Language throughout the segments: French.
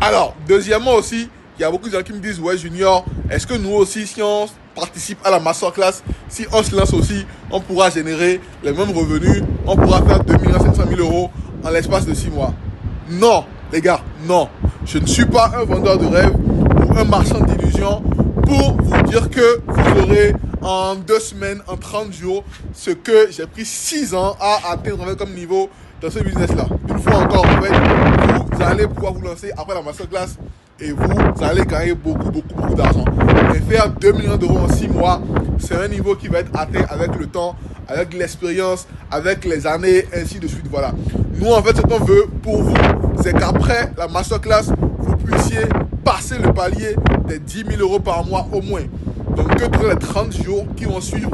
Alors, deuxièmement aussi, il y a beaucoup de gens qui me disent, ouais Junior, est-ce que nous aussi, si on participe à la masterclass, si on se lance aussi, on pourra générer les mêmes revenus, on pourra faire 2 500 000 euros en l'espace de 6 mois? Non, les gars, non. Je ne suis pas un vendeur de rêve ou un marchand d'illusions pour vous dire que vous aurez en 2 semaines, en 30 jours, ce que j'ai pris 6 ans à atteindre comme niveau dans ce business-là. Une fois encore, en fait, vous allez pouvoir vous lancer après la masterclass et vous allez gagner beaucoup d'argent. Et faire 2 millions d'euros en 6 mois, c'est un niveau qui va être atteint avec le temps, avec l'expérience, avec les années, ainsi de suite. Voilà. Nous, en fait, ce qu'on veut pour vous, c'est qu'après la masterclass, vous puissiez passer le palier des 10 000 euros par mois au moins. Donc, que dans les 30 jours qui vont suivre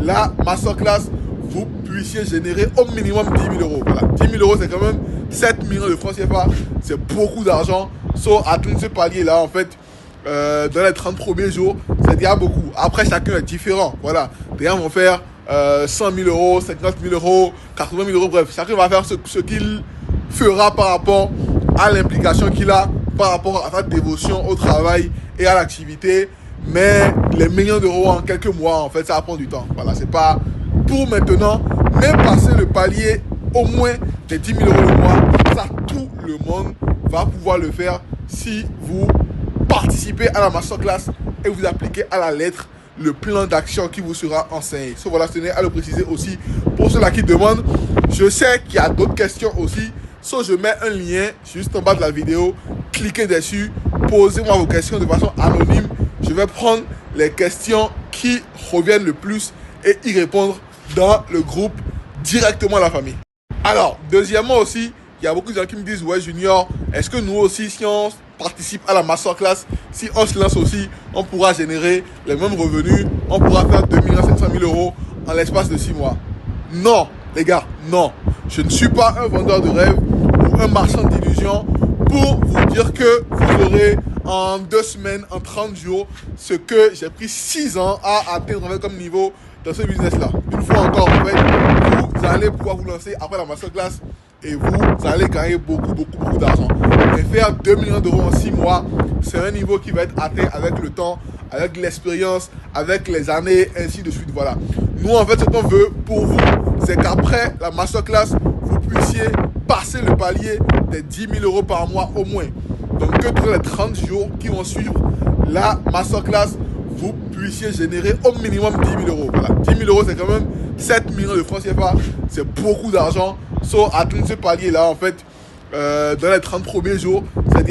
la masterclass, vous puissiez générer au minimum 10 000 euros. Voilà. 10 000 euros, c'est quand même 7 millions de francs CFA. C'est beaucoup d'argent. Sauf atteindre ce palier-là, en fait, dans les 30 premiers jours, c'est déjà beaucoup. Après, chacun est différent. Voilà. Des gens vont faire 100 000 euros, 50 000 euros, 80 000 euros. Bref, chacun va faire ce qu'il fera par rapport à l'implication qu'il a, par rapport à sa dévotion au travail et à l'activité. Mais les millions d'euros en quelques mois, en fait, ça va prendre du temps. Voilà, c'est pas pour maintenant, mais passer le palier au moins des 10 000 euros le mois, ça, tout le monde va pouvoir le faire si vous participez à la masterclass et vous appliquez à la lettre le plan d'action qui vous sera enseigné. So, voilà, je tenais à le préciser aussi pour ceux-là qui demandent. Je sais qu'il y a d'autres questions aussi. So, je mets un lien juste en bas de la vidéo. Cliquez dessus. Posez-moi vos questions de façon anonyme. Je vais prendre les questions qui reviennent le plus et y répondre dans le groupe directement à la famille. Alors, deuxièmement aussi, il y a beaucoup de gens qui me disent, ouais Junior, est-ce que nous aussi, si on participe à la masterclass, si on se lance aussi, on pourra générer les mêmes revenus, on pourra faire 2 500 000 euros en l'espace de 6 mois? Non, les gars, non. Je ne suis pas un vendeur de rêve ou un marchand d'illusions pour vous dire que vous aurez en 2 semaines, en 30 jours, ce que j'ai pris 6 ans à atteindre comme niveau dans ce business-là. Une fois encore, en fait, vous allez pouvoir vous lancer après la masterclass et vous allez gagner beaucoup d'argent. Et faire 2 millions d'euros en 6 mois, c'est un niveau qui va être atteint avec le temps, avec l'expérience, avec les années, ainsi de suite. Voilà. Nous, en fait, ce qu'on veut pour vous, c'est qu'après la masterclass, vous puissiez passer le palier des 10 000 euros par mois au moins. Donc, que dans les 30 jours qui vont suivre la masterclass, vous puissiez générer au minimum 10 000 euros. Voilà. 10 000 euros, c'est quand même 7 millions de francs CFA. C'est beaucoup d'argent. Sauf atteindre ce palier-là, en fait, dans les 30 premiers jours,